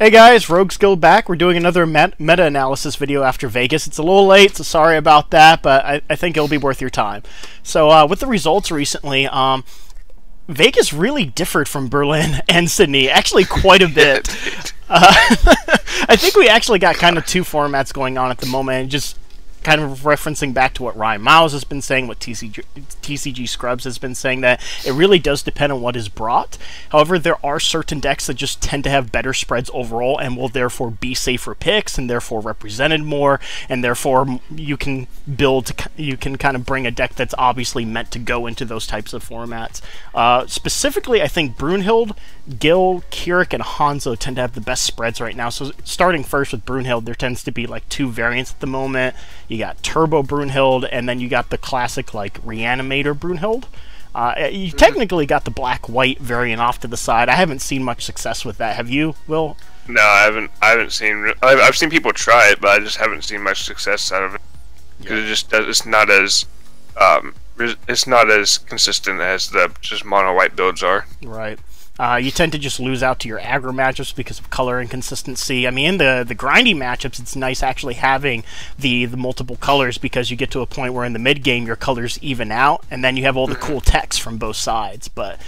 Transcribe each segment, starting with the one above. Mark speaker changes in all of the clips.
Speaker 1: Hey guys, Rogues Guild back. We're doing another meta-analysis video after Vegas. It's a little late, so sorry about that, but I think it'll be worth your time. So with the results recently, Vegas really differed from Berlin and Sydney, actually quite a bit. I think we actually got kind of two formats going on at the moment, and just kind of referencing back to what Ryan Miles has been saying, what TCG Scrubs has been saying, that it really does depend on what is brought. However, there are certain decks that just tend to have better spreads overall and will therefore be safer picks and therefore represented more, and therefore you can kind of bring a deck that's obviously meant to go into those types of formats. Specifically, I think Brunhild, Gil, Kirik, and Hanzo tend to have the best spreads right now. So starting first with Brunhild, there tends to be like two variants at the moment. You got Turbo Brunhild, and then you got the classic like Reanimator Brunhild. You technically got the black-white variant off to the side. I haven't seen much success with that. Have you, Will?
Speaker 2: No, I haven't seen. I've seen people try it, but I just haven't seen much success out of it because it's not as consistent as the just mono white builds are.
Speaker 1: Right. You tend to just lose out to your aggro matchups because of color inconsistency. I mean, in the grindy matchups, it's nice actually having the multiple colors, because you get to a point where in the mid game your colors even out, and then you have all the cool text from both sides. But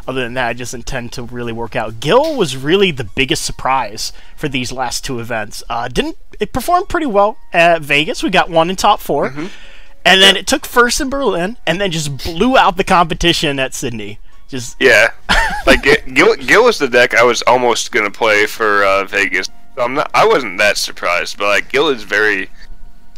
Speaker 1: other than that, it doesn't tend to really work out. Gil was really the biggest surprise for these last two events. It performed pretty well at Vegas. We got one in top four, and then it took first in Berlin, and then just blew out the competition at Sydney.
Speaker 2: Yeah, like Gil was the deck I was almost gonna play for Vegas. So I wasn't that surprised, but like Gil is very,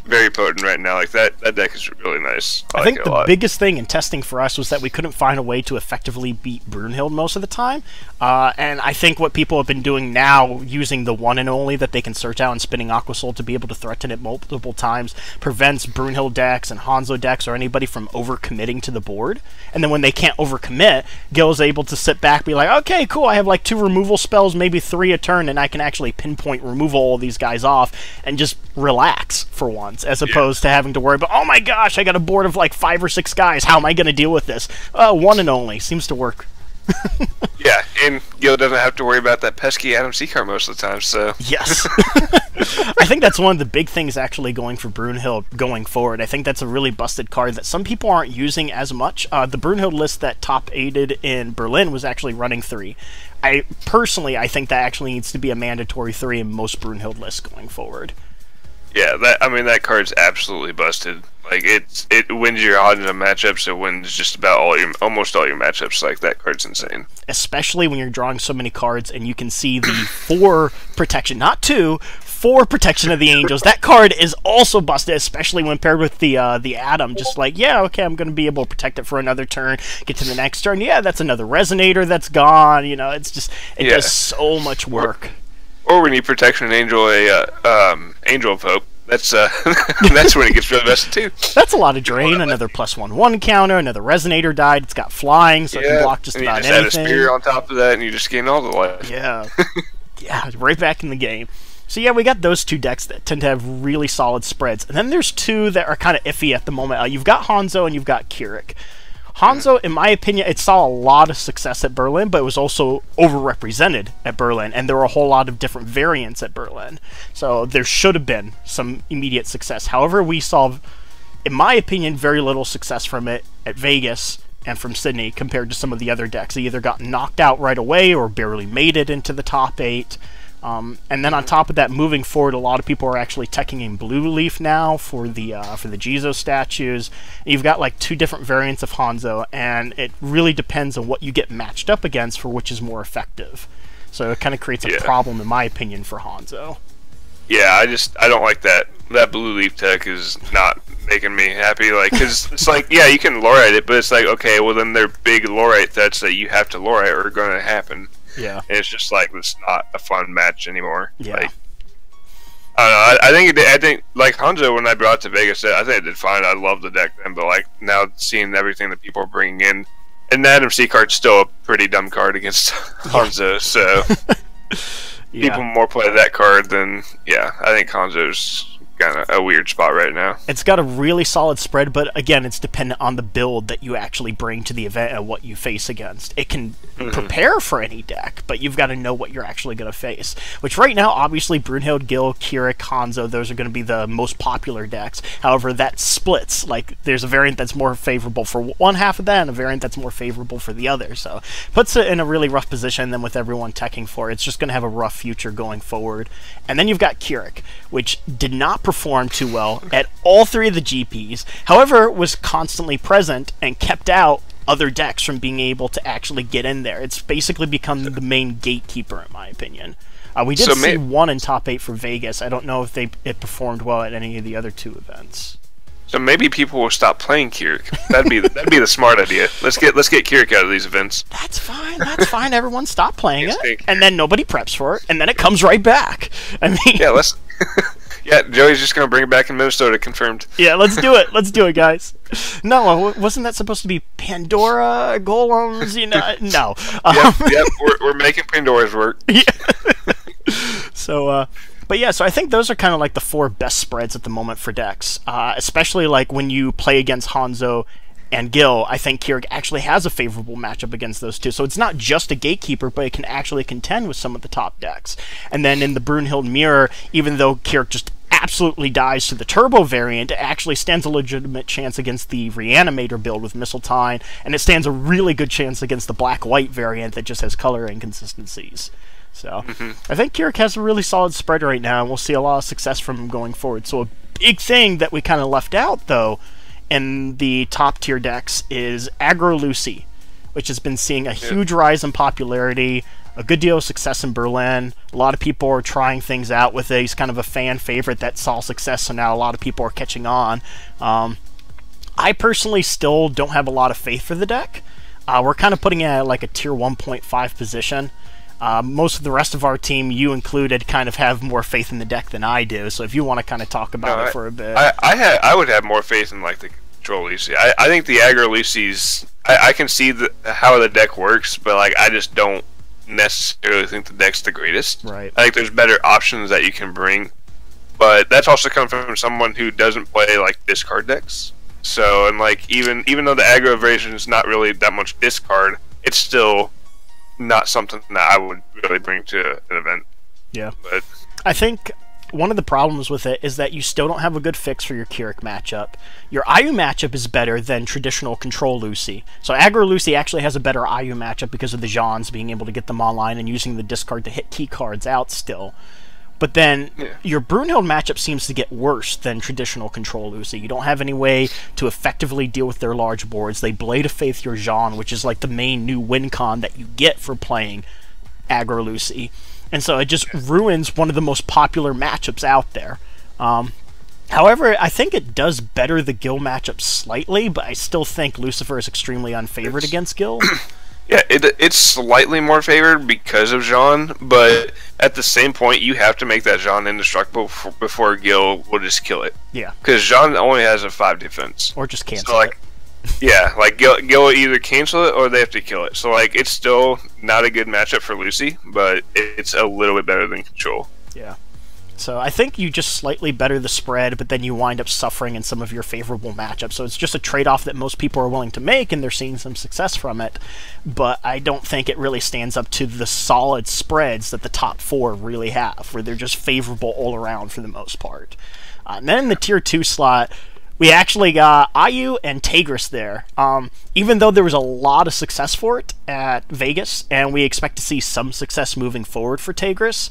Speaker 2: very potent right now. Like that deck is really nice.
Speaker 1: I think the biggest thing in testing for us was that we couldn't find a way to effectively beat Brunhild most of the time. And I think what people have been doing now, using the one and only that they can search out and spinning Aquasoul to be able to threaten it multiple times, prevents Brunhild decks and Hanzo decks or anybody from overcommitting to the board. And then when they can't overcommit, Gil is able to sit back, be like, okay, cool, I have like 2 removal spells, maybe 3 a turn, and I can actually pinpoint remove all these guys off and just relax for once, as opposed to having to worry about, oh my gosh, I got a board of like 5 or 6 guys, how am I going to deal with this? One and only seems to work.
Speaker 2: Yeah, and Gil doesn't have to worry about that pesky Adam C card most of the time, so...
Speaker 1: Yes. I think that's one of the big things actually going for Brunhild going forward. I think that's a really busted card that some people aren't using as much. The Brunhild list that top-aided in Berlin was actually running 3. I think that actually needs to be a mandatory 3 in most Brunhild lists going forward.
Speaker 2: Yeah, that card's absolutely busted. Like it wins your odds of matchups. It wins just about almost all your matchups. Like that card's insane. Especially when you're drawing so many cards and you can see the 4 protection, not 2, 4 protection of the angels. That card is also busted, especially when paired with the Atom. Just like, yeah, okay, I'm gonna be able to protect it for another turn. Get to the next turn. Yeah, that's another resonator that's gone. You know, it's just does so much work. Or when you protection an angel, Angel of Hope. That's that's when it gets really busted too.
Speaker 1: That's a lot of drain. Another +1/1 counter. Another resonator died. It's got flying, so it can block just about anything. You just add a spear on
Speaker 2: top of that, and you just gain all the life.
Speaker 1: Yeah, yeah, right back in the game. So yeah, we got those 2 decks that tend to have really solid spreads, and then there's 2 that are kind of iffy at the moment. You've got Hanzo and you've got Kirik. Hanzo, in my opinion, it saw a lot of success at Berlin, but it was also overrepresented at Berlin, and there were a whole lot of different variants at Berlin. So there should have been some immediate success. However, we saw, in my opinion, very little success from it at Vegas and from Sydney compared to some of the other decks. They either got knocked out right away or barely made it into the top 8. And then on top of that, moving forward, a lot of people are actually teching in Blue Leaf now for the Jizo statues. And you've got like 2 different variants of Hanzo, and it really depends on what you get matched up against for which is more effective. So it kind of creates a problem, in my opinion, for Hanzo.
Speaker 2: Yeah, I don't like that. That Blue Leaf tech is not making me happy. Like, cause it's like, yeah, you can Lorite it, but it's like, okay, well then they're big Lorite threats that you have to Lorite or are going to happen.
Speaker 1: Yeah,
Speaker 2: and it's just like it's not a fun match anymore.
Speaker 1: Yeah,
Speaker 2: like, I don't know. I think like Hanzo, when I brought it to Vegas, I think it did fine. I love the deck then, but like now seeing everything that people are bringing in, and the Adam C card's still a pretty dumb card against Hanzo. So people more play that card than I think Hanzo's kind of a weird spot right now.
Speaker 1: It's got a really solid spread, but again, it's dependent on the build that you actually bring to the event and what you face against. It can prepare for any deck, but you've got to know what you're actually going to face. Which right now, obviously, Brunhild, Gil, Kirik, Hanzo, those are going to be the most popular decks. However, that splits. Like, there's a variant that's more favorable for one half of that, and a variant that's more favorable for the other. So, puts it in a really rough position. Then with everyone teching for it, it's just going to have a rough future going forward. And then you've got Kirik, which did not perform too well at all three of the GPs. However, was constantly present and kept out other decks from being able to actually get in there. It's basically become the main gatekeeper, in my opinion. We did see one in top 8 for Vegas. I don't know if it performed well at any of the other 2 events.
Speaker 2: So maybe people will stop playing Kirik. That'd be the smart idea. Let's get Kirik out of these events.
Speaker 1: That's fine. That's fine. Everyone stop playing it, and then nobody preps for it, and then it comes right back. I mean,
Speaker 2: yeah, let's. Yeah, Joey's just gonna bring it back in Minnesota. Confirmed.
Speaker 1: Yeah, let's do it. Let's do it, guys. No, wasn't that supposed to be Pandora golems? You know, no.
Speaker 2: Yep. We're making Pandora's work.
Speaker 1: Yeah. So, but yeah, so I think those are kind of like the 4 best spreads at the moment for decks, especially like when you play against Hanzo and Gil. I think Kirik actually has a favorable matchup against those 2. So it's not just a gatekeeper, but it can actually contend with some of the top decks. And then in the Brunhild mirror, even though Kirik just absolutely dies to the turbo variant, it actually stands a legitimate chance against the reanimator build with Mistletoe, and it stands a really good chance against the black-white variant that just has color inconsistencies. So I think Kirik has a really solid spread right now, and we'll see a lot of success from him going forward. So a big thing that we kind of left out, though, in the top tier decks is Aggro Lucy, which has been seeing a huge rise in popularity, a good deal of success in Berlin. A lot of people are trying things out with it. He's kind of a fan favorite that saw success, so now a lot of people are catching on. I personally still don't have a lot of faith for the deck. We're kind of putting it at like a tier 1.5 position. Most of the rest of our team, you included, kind of have more faith in the deck than I do. So if you want to kind of talk about it for a bit,
Speaker 2: I would have more faith in like the control Lucy. I think the aggro Lucy's. I can see how the deck works, but like I just don't necessarily think the deck's the greatest.
Speaker 1: Right.
Speaker 2: I think there's better options that you can bring, but that's also coming from someone who doesn't play like discard decks. So and like even though the aggro version is not really that much discard, it's still not something that I would really bring to an event.
Speaker 1: Yeah.
Speaker 2: But
Speaker 1: I think one of the problems with it is that you still don't have a good fix for your Kirik matchup. Your IU matchup is better than traditional Control Lucy. So Aggro Lucy actually has a better IU matchup because of the Jeans being able to get them online and using the discard to hit key cards out still. But then your Brunhild matchup seems to get worse than traditional Control Lucy. You don't have any way to effectively deal with their large boards. They Blade of Faith your Jean, which is like the main new win con that you get for playing Aggro Lucy. And so it just ruins one of the most popular matchups out there. However, I think it does better the Gil matchup slightly, but I still think Lucifer is extremely unfavored against Gil.
Speaker 2: Yeah, it's slightly more favored because of Jean, but at the same point, you have to make that Jean indestructible before Gil will just kill it.
Speaker 1: Yeah.
Speaker 2: Because Jean only has a 5 defense.
Speaker 1: Or just cancel
Speaker 2: so, like, it. Yeah, like Gil will either cancel it or they have to kill it. So like it's still not a good matchup for Lucy, but it's a little bit better than Control.
Speaker 1: Yeah. So I think you just slightly better the spread, but then you wind up suffering in some of your favorable matchups. So it's just a trade-off that most people are willing to make, and they're seeing some success from it. But I don't think it really stands up to the solid spreads that the top 4 really have, where they're just favorable all around for the most part. And then in the tier 2 slot, we actually got IU and Tigris there. Even though there was a lot of success for it at Vegas, and we expect to see some success moving forward for Tigris,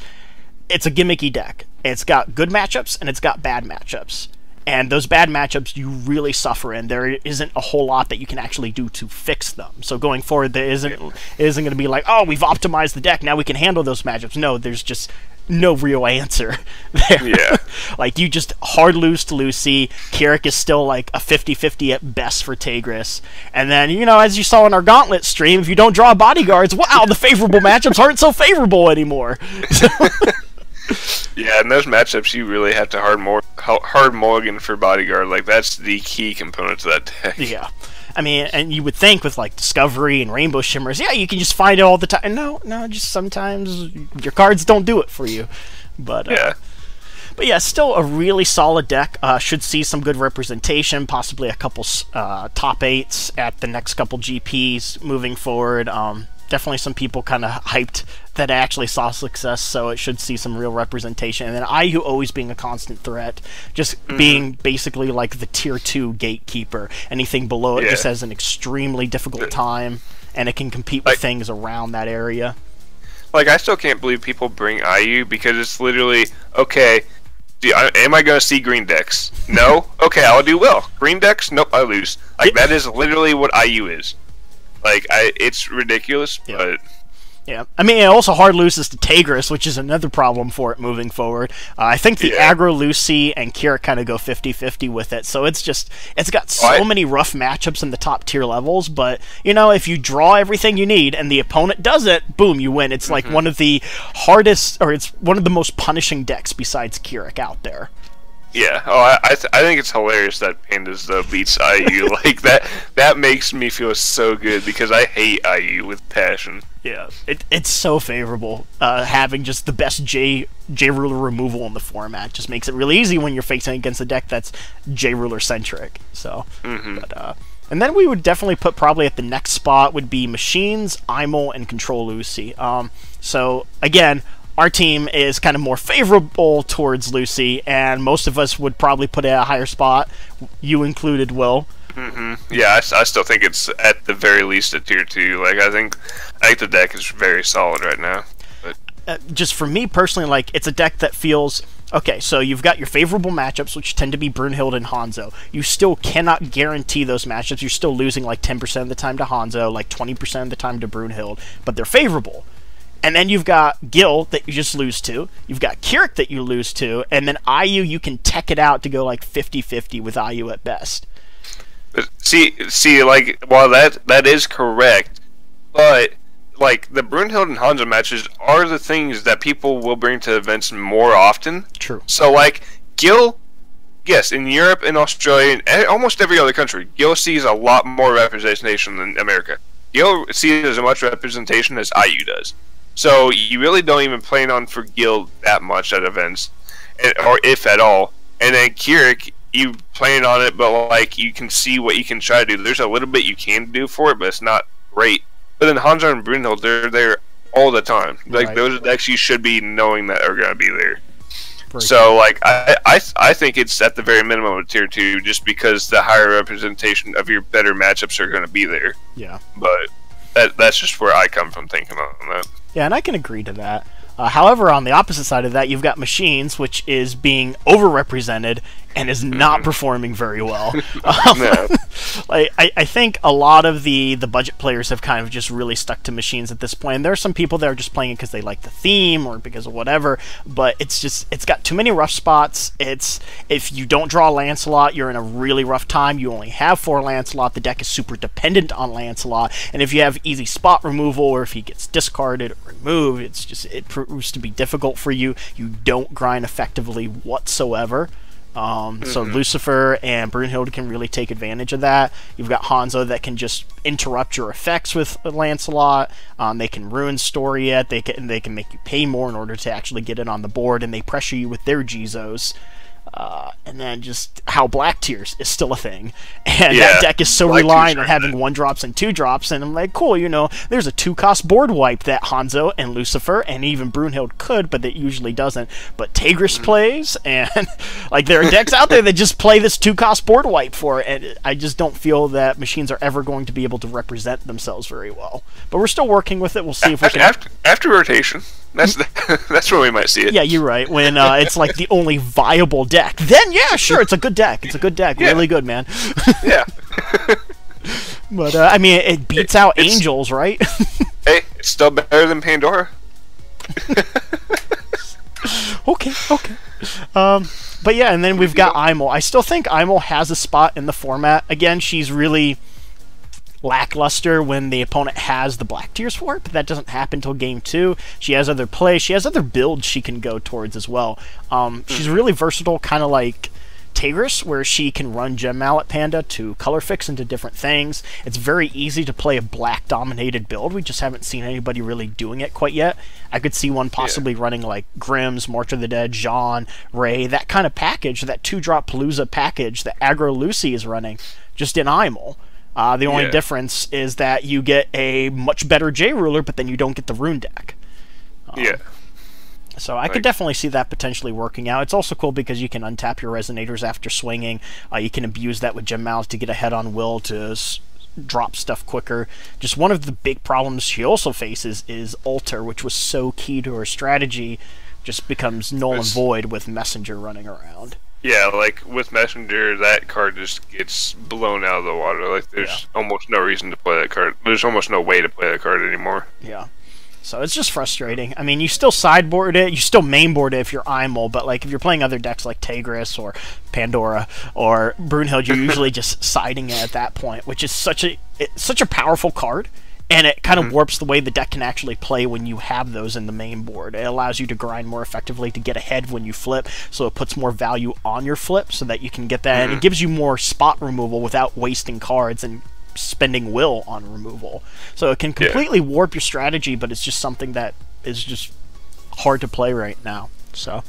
Speaker 1: it's a gimmicky deck. It's got good matchups, and it's got bad matchups. And those bad matchups you really suffer in. There isn't a whole lot that you can actually do to fix them. So going forward, it isn't going to be like, oh, we've optimized the deck, now we can handle those matchups. No, there's just no real answer there.
Speaker 2: Yeah.
Speaker 1: Like, you just hard lose to Lucy. Kirik is still like a 50-50 at best for Tigris. And then, you know, as you saw in our Gauntlet stream, if you don't draw bodyguards, wow, the favorable matchups aren't so favorable anymore.
Speaker 2: Yeah, in those matchups, you really have to hard mulligan for bodyguard. Like, that's the key component to that deck.
Speaker 1: Yeah. I mean, and you would think with, like, Discovery and Rainbow Shimmers, yeah, you can just find it all the time. No, just sometimes your cards don't do it for you. But,
Speaker 2: yeah.
Speaker 1: But yeah, still a really solid deck. Should see some good representation, possibly a couple top 8s at the next couple GPs moving forward. Definitely some people kind of hyped that it actually saw success, so it should see some real representation. And then IU always being a constant threat, just being basically like the tier 2 gatekeeper. Anything below it just has an extremely difficult time, and it can compete with things around that area.
Speaker 2: Like, I still can't believe people bring IU, because it's literally, okay, am I going to see green decks? No? Okay, I'll do well. Green decks? Nope, I lose. Like, that is literally what IU is. Like, it's ridiculous, but...
Speaker 1: Yeah, I mean, it also hard loses to Tigris, which is another problem for it moving forward. I think the aggro Lucy and Kira kind of go 50-50 with it, so it's got so many rough matchups in the top tier levels, but, you know, if you draw everything you need and the opponent does it, boom, you win. It's like one of the hardest, or it's one of the most punishing decks besides Kirik out there.
Speaker 2: Yeah, I think it's hilarious that Pandas beats IU. Like, that makes me feel so good, because I hate IU with passion.
Speaker 1: Yeah, it's so favorable. Having just the best J-Ruler removal in the format just makes it really easy when you're facing against a deck that's J-Ruler centric. So, and then we would definitely put probably at the next spot would be Machines, Imel, and Control Lucy. So again, our team is kind of more favorable towards Lucy, and most of us would probably put it at a higher spot, you included, Will.
Speaker 2: Yeah, I still think it's at the very least a tier 2. Like, I think the deck is very solid right now. But
Speaker 1: just for me personally, like, it's a deck that feels... Okay, so you've got your favorable matchups, which tend to be Brunhild and Hanzo. You still cannot guarantee those matchups. You're still losing like 10% of the time to Hanzo, like 20% of the time to Brunhild, but they're favorable. And then you've got Gil that you just lose to. You've got Kirik that you lose to. And then IU, you can tech it out to go like 50-50 with IU at best.
Speaker 2: But see, like, while that is correct, but, like, the Brunhild and Hanzo matches are the things that people will bring to events more often.
Speaker 1: True.
Speaker 2: So, like, Gil, yes, in Europe and Australia and almost every other country, Gil sees a lot more representation than America. Gil sees as much representation as IU does. So you really don't even plan on for Gil that much at events, or if at all. And then Kirik, you plan on it, but like you can see what you can try to do. There's a little bit you can do for it, but it's not great. But then Hanzo and Brunhild, they're there all the time. Like those are decks you should be knowing that are going to be there. So like I think it's at the very minimum of tier 2, just because the higher representation of your better matchups are going to be there.
Speaker 1: Yeah.
Speaker 2: But that's just where I come from thinking on that.
Speaker 1: Yeah, and I can agree to that. However, on the opposite side of that, you've got Machines, which is being overrepresented and is not performing very well. Like, I think a lot of the budget players have kind of just really stuck to Machines at this point. And there are some people that are just playing it because they like the theme or because of whatever, but it's got too many rough spots. If you don't draw Lancelot, you're in a really rough time. You only have 4 Lancelot. The deck is super dependent on Lancelot, and if you have easy spot removal or if he gets discarded or removed, it proves to be difficult for you. You don't grind effectively whatsoever. So Lucifer and Brunhild can really take advantage of that. You've got Hanzo that can just interrupt your effects with Lancelot. They can ruin story it. They can make you pay more in order to actually get it on the board, and they pressure you with their Gizos. And then just how Black Tears is still a thing. And that deck is so Black reliant on having 1-drops and 2-drops, and I'm like, cool, you know, there's a 2-cost board wipe that Hanzo and Lucifer and even Brunhild could, but it usually doesn't. But Tigris plays, and like there are decks out there that just play this 2-cost board wipe for it, and I just don't feel that Machines are ever going to be able to represent themselves very well. But we're still working with it. We'll see if we can...
Speaker 2: After rotation. That's where we might see it.
Speaker 1: Yeah, you're right. When it's like the only viable deck, then yeah, sure, it's a good deck. It's a good deck, really good, man.
Speaker 2: Yeah.
Speaker 1: But I mean, it beats out Angels, right?
Speaker 2: Hey, it's still better than Pandora.
Speaker 1: Okay. But yeah, and then we've got Imel. I still think Imel has a spot in the format. Again, she's really lackluster when the opponent has the Black Tears for it, but that doesn't happen until game 2. She has other plays. She has other builds she can go towards as well. She's really versatile, kind of like Tigris, where she can run Gem Mallet Panda to color fix into different things. It's very easy to play a black-dominated build. We just haven't seen anybody really doing it quite yet. I could see one possibly running like Grimm's, March of the Dead, Jean, Ray, that kind of package, that 2-drop Palooza package that Aggro Lucy is running, just in IML. The only difference is that you get a much better J-Ruler, but then you don't get the rune deck. So I could definitely see that potentially working out. It's also cool because you can untap your Resonators after swinging. You can abuse that with Gem Mallets to get ahead on Will to drop stuff quicker. Just one of the big problems she also faces is Alter, which was so key to her strategy, just becomes null and void with Messenger running around.
Speaker 2: Yeah, like with Messenger, that card just gets blown out of the water. Like there's almost no reason to play that card. There's almost no way to play that card anymore.
Speaker 1: Yeah. So it's just frustrating. I mean, you still sideboard it, you still mainboard it if you're IML, but like if you're playing other decks like Tigris or Pandora or Brunhild, you're usually just siding it at that point, which is such a powerful card, and it kind of warps the way the deck can actually play when you have those in the main board. It allows you to grind more effectively to get ahead when you flip, so it puts more value on your flip so that you can get that, and it gives you more spot removal without wasting cards and spending will on removal. So it can completely warp your strategy, but it's just something that is just hard to play right now. So,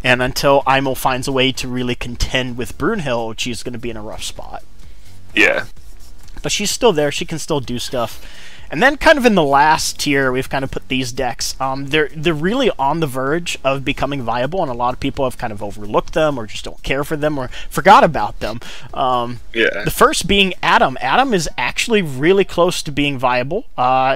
Speaker 1: and until IML finds a way to really contend with Brunhild, she's going to be in a rough spot.
Speaker 2: Yeah.
Speaker 1: But she's still there. She can still do stuff. And then kind of in the last tier, we've kind of put these decks. They're really on the verge of becoming viable, and a lot of people have kind of overlooked them or just don't care for them or forgot about them. The first being Adam. Adam is actually really close to being viable.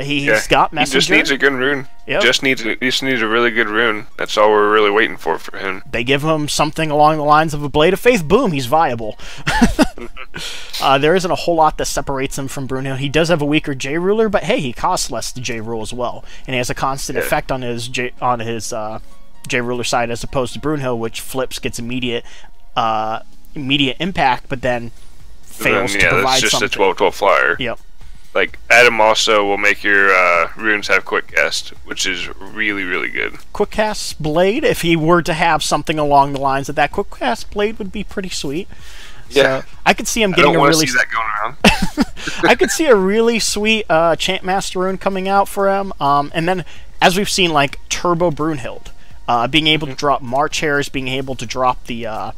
Speaker 1: He's got Messenger.
Speaker 2: He just needs a good rune.
Speaker 1: Yep.
Speaker 2: Just needs a really good rune. That's all we're really waiting for him.
Speaker 1: They give him something along the lines of a Blade of Faith. Boom, he's viable. There isn't a whole lot that separates him from Bruno. He does have a weaker J-Ruler, but hey, he costs less to J-Rule as well, and he has a constant effect on his J-Ruler side as opposed to Brunhild, which flips, gets immediate impact, but then fails to provide
Speaker 2: that's just
Speaker 1: something.
Speaker 2: a 12/12 flyer.
Speaker 1: Yep.
Speaker 2: Like, Adam also will make your runes have quick cast, which is really, really good.
Speaker 1: Quick cast Blade, if he were to have something along the lines of that, quick cast Blade would be pretty sweet.
Speaker 2: Yeah.
Speaker 1: So I could see him getting
Speaker 2: I don't want to see that going around.
Speaker 1: I could see a really sweet Chantmaster rune coming out for him. And then, as we've seen, like Turbo Brunhild, being able to drop March Hairs, being able to drop the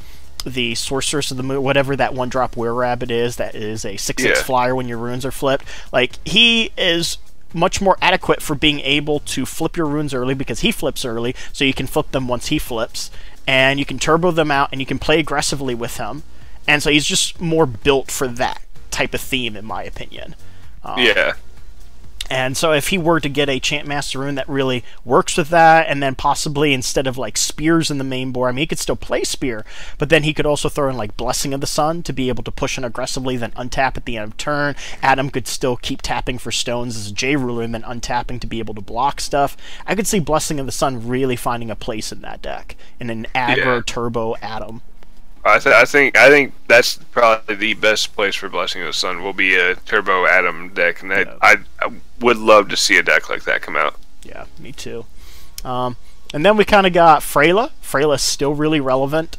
Speaker 1: Sorceress of the Moon, whatever that 1-drop Were-Rabbit is, that is a 6/6 flyer when your runes are flipped. Like, he is much more adequate for being able to flip your runes early because he flips early, so you can flip them once he flips, and you can turbo them out, and you can play aggressively with him. And so he's just more built for that type of theme, in my opinion. And so if he were to get a Chantmaster rune that really works with that, and then possibly instead of like Spears in the main board, I mean, he could still play Spear, but then he could also throw in like Blessing of the Sun to be able to push in aggressively, then untap at the end of turn. Adam could still keep tapping for stones as a J-Ruler and then untapping to be able to block stuff. I could see Blessing of the Sun really finding a place in that deck, in an aggro turbo Adam.
Speaker 2: I think that's probably the best place for Blessing of the Sun will be a Turbo Adam deck, and I would love to see a deck like that come out.
Speaker 1: Yeah, me too. And then we kind of got Freyla. Freyla's still really relevant.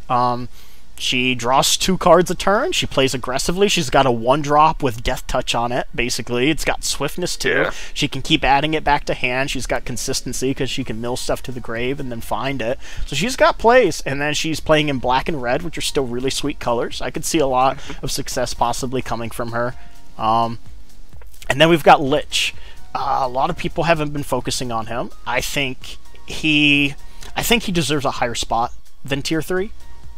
Speaker 1: She draws 2 cards a turn. She plays aggressively. She's got a 1-drop with Death Touch on it, basically. It's got Swiftness, too.
Speaker 2: Yeah.
Speaker 1: She can keep adding it back to hand. She's got consistency because she can mill stuff to the grave and then find it. So she's got plays. And then she's playing in black and red, which are still really sweet colors. I could see a lot of success possibly coming from her. And then we've got Lich. A lot of people haven't been focusing on him. I think he deserves a higher spot than Tier 3.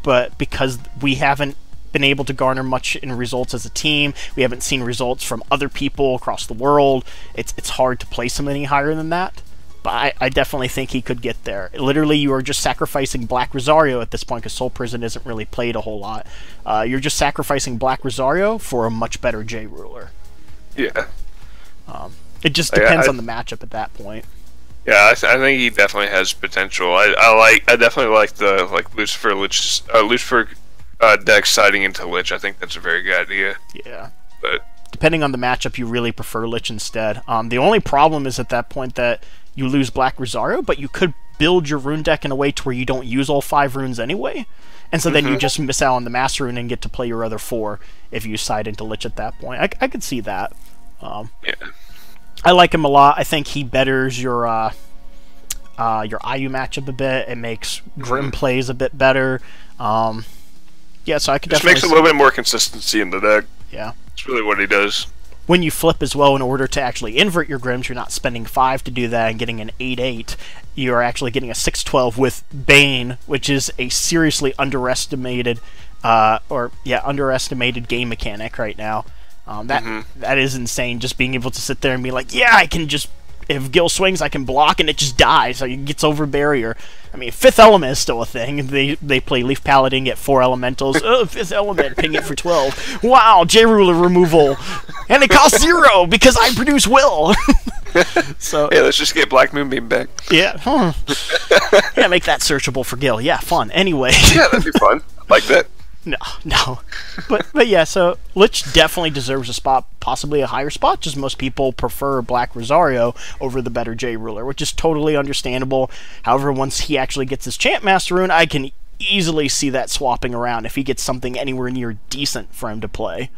Speaker 1: But because we haven't been able to garner much in results as a team, we haven't seen results from other people across the world, it's hard to place him any higher than that. But I definitely think he could get there. Literally, you are just sacrificing Black Rosario at this point, because Soul Prison isn't really played a whole lot. You're just sacrificing Black Rosario for a much better J-Ruler.
Speaker 2: Yeah.
Speaker 1: It just depends on the matchup at that point.
Speaker 2: Yeah, I think he definitely has potential. I definitely like the Lucifer deck siding into Lich. I think that's a very good idea.
Speaker 1: Yeah.
Speaker 2: But
Speaker 1: depending on the matchup, you really prefer Lich instead. The only problem is at that point that you lose Black Rosario, but you could build your rune deck in a way to where you don't use all 5 runes anyway. And so then you just miss out on the Master Rune and get to play your other 4 if you decide into Lich at that point. I could see that.
Speaker 2: Yeah.
Speaker 1: I like him a lot. I think he betters your IU matchup a bit. It makes Grim plays a bit better. Yeah, so I could
Speaker 2: just
Speaker 1: definitely
Speaker 2: makes a little bit more consistency in the deck.
Speaker 1: Yeah.
Speaker 2: That's really what he does.
Speaker 1: When you flip as well, in order to actually invert your Grims, you're not spending 5 to do that and getting an 8/8. You're actually getting a 6/12 with Bane, which is a seriously underestimated, underestimated game mechanic right now. That is insane. Just being able to sit there and be like, yeah, I can just, if Gil swings, I can block and it just dies. Like, it gets over barrier. I mean, 5th Element is still a thing. They play Leaf Paladin, get 4 elementals. 5th Element, ping it for 12. Wow, J-Ruler removal. And it costs 0 because I produce Will. So
Speaker 2: yeah, let's just get Black Moonbeam back.
Speaker 1: Yeah. Yeah, make that searchable for Gil. Yeah, fun. Anyway.
Speaker 2: Yeah, that'd be fun. I like that.
Speaker 1: No. But yeah, so Lich definitely deserves a spot, possibly a higher spot, just most people prefer Black Rosario over the better J-Ruler, which is totally understandable. However, once he actually gets his Chant Master Rune, I can easily see that swapping around if he gets something anywhere near decent for him to play.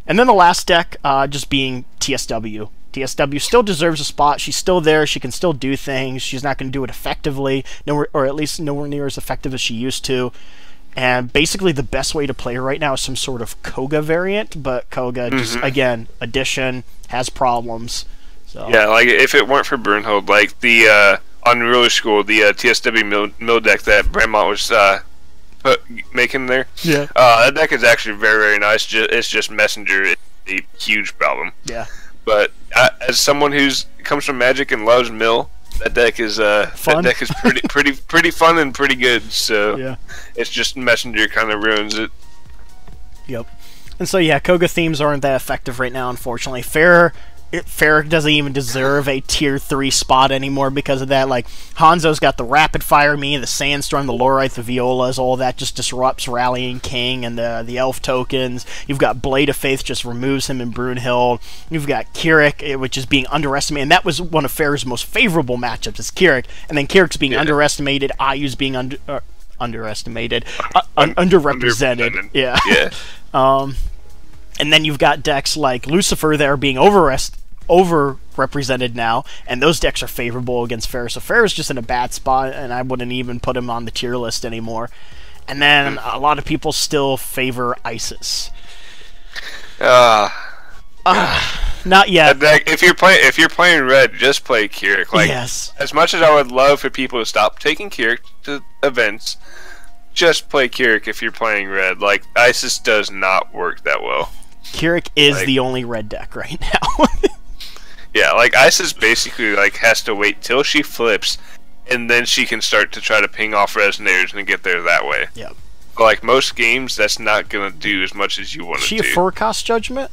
Speaker 1: And then the last deck, just being TSW. TSW still deserves a spot. She's still there. She can still do things. She's not going to do it effectively, or at least nowhere near as effective as she used to. And basically the best way to play her right now is some sort of Koga variant, but Koga, just, again, addition, has problems. So.
Speaker 2: Yeah, like, if it weren't for Brunhild, like, the, on Ruler School, the TSW mill deck that Brandmont was, making there, that deck is actually very, very nice. It's just Messenger is a huge problem.
Speaker 1: Yeah.
Speaker 2: But, as someone who's comes from Magic and loves mill, that deck is
Speaker 1: fun?
Speaker 2: That deck is pretty fun and pretty good. So
Speaker 1: yeah,
Speaker 2: it's just Messenger kind of ruins it.
Speaker 1: Yep. And so yeah, Koga themes aren't that effective right now, unfortunately. Farrah doesn't even deserve a tier 3 spot anymore because of that. Like, Hanzo's got the Rapid Fire Me, the Sandstorm, the Lorite, the Violas, all that just disrupts Rallying King and the Elf tokens. You've got Blade of Faith, just removes him in Brunhild. You've got Kirik, which is being underestimated, and that was one of Farrah's most favorable matchups, is Kirik. And then Kirik's being underestimated, Ayu's being underestimated, underrepresented. Yeah. And then you've got decks like Lucifer that are being overrepresented now, and those decks are favorable against Farrah. So Farrah's just in a bad spot, and I wouldn't even put him on the tier list anymore. And then a lot of people still favor Isis.
Speaker 2: Not
Speaker 1: yet.
Speaker 2: If you're playing red, just play Kirik. Like,
Speaker 1: yes.
Speaker 2: As much as I would love for people to stop taking Kirik to events, just play Kirik if you're playing red. Like, Isis does not work that well.
Speaker 1: Kirik is the only red deck right now.
Speaker 2: Yeah, like, Isis basically, like, has to wait till she flips, and then she can start to try to ping off Resonators and get there that way.
Speaker 1: Yep.
Speaker 2: But, like, most games, that's not gonna do as much as you want it to.
Speaker 1: Is she a forecast judgment?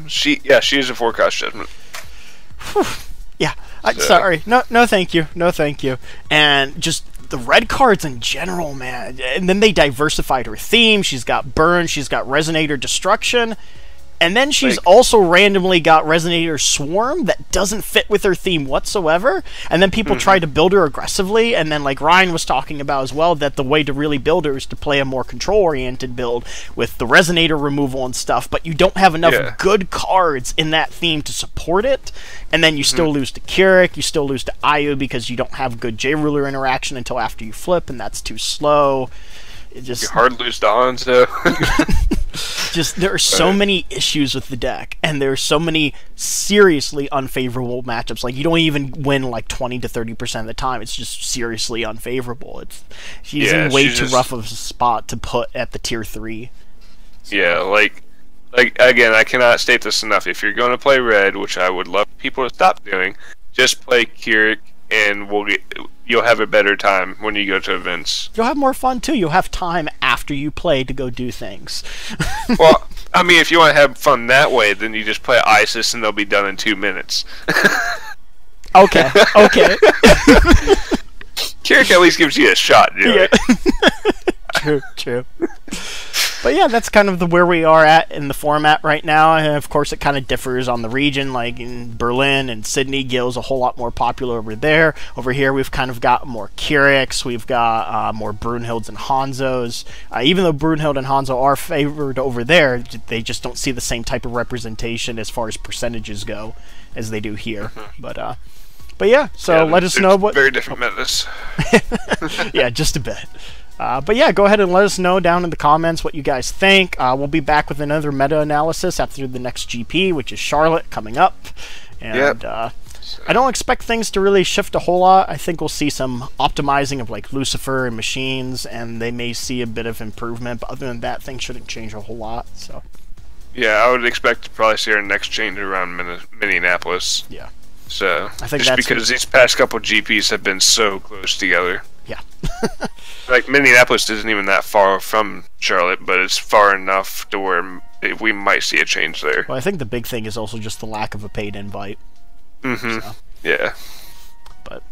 Speaker 2: She is a forecast judgment.
Speaker 1: Yeah. Sorry. No, thank you. No, thank you. And just the red cards in general, man. And then they diversified her theme. She's got Burn. She's got Resonator Destruction. And then she's also randomly got Resonator Swarm that doesn't fit with her theme whatsoever. And then people try to build her aggressively. And then, like Ryan was talking about as well, that the way to really build her is to play a more control-oriented build with the Resonator removal and stuff. But you don't have enough good cards in that theme to support it. And then you still lose to Kirik. You still lose to Ayu because you don't have good J-Ruler interaction until after you flip, and that's too slow. It just,
Speaker 2: you hard lose to Hanzo.
Speaker 1: Just, there are so many issues with the deck, and there are so many seriously unfavorable matchups. Like, you don't even win like 20 to 30% of the time. It's just seriously unfavorable. She's in way too rough of a spot to put at the tier 3. So. Yeah,
Speaker 2: like again, I cannot state this enough. If you're going to play red, which I would love people to stop doing, just play Kirik, and you'll have a better time when you go to events.
Speaker 1: You'll have more fun too. You'll have time after you play to go do things.
Speaker 2: Well, I mean, if you want to have fun that way, then you just play Isis and they'll be done in 2 minutes.
Speaker 1: Okay.
Speaker 2: Kirik at least gives you a shot, you know?
Speaker 1: Yeah. True. But yeah, that's kind of where we are at in the format right now. And of course, it kind of differs on the region. Like in Berlin and Sydney, Gil's a whole lot more popular over there. Over here, we've kind of got more Keurigs, we've got more Brunhildes and Hanzos. Even though Brunhild and Hanzo are favored over there, they just don't see the same type of representation as far as percentages go as they do here. But yeah, so let us know what...
Speaker 2: Very different metas.
Speaker 1: Yeah, just a bit. But yeah, go ahead and let us know down in the comments what you guys think. We'll be back with another meta-analysis after the next GP, which is Charlotte, coming up. And I don't expect things to really shift a whole lot. I think we'll see some optimizing of like Lucifer and machines, and they may see a bit of improvement. But other than that, things shouldn't change a whole lot. So
Speaker 2: yeah, I would expect to probably see our next change around Minneapolis.
Speaker 1: Yeah.
Speaker 2: So
Speaker 1: I think
Speaker 2: just because these past couple GPs have been so close together.
Speaker 1: Yeah.
Speaker 2: Like Minneapolis isn't even that far from Charlotte, but it's far enough to where we might see a change there.
Speaker 1: Well, I think the big thing is also just the lack of a paid invite.
Speaker 2: So. Yeah.
Speaker 1: But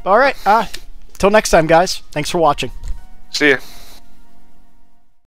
Speaker 1: all right. Till next time, guys. Thanks for watching.
Speaker 2: See ya.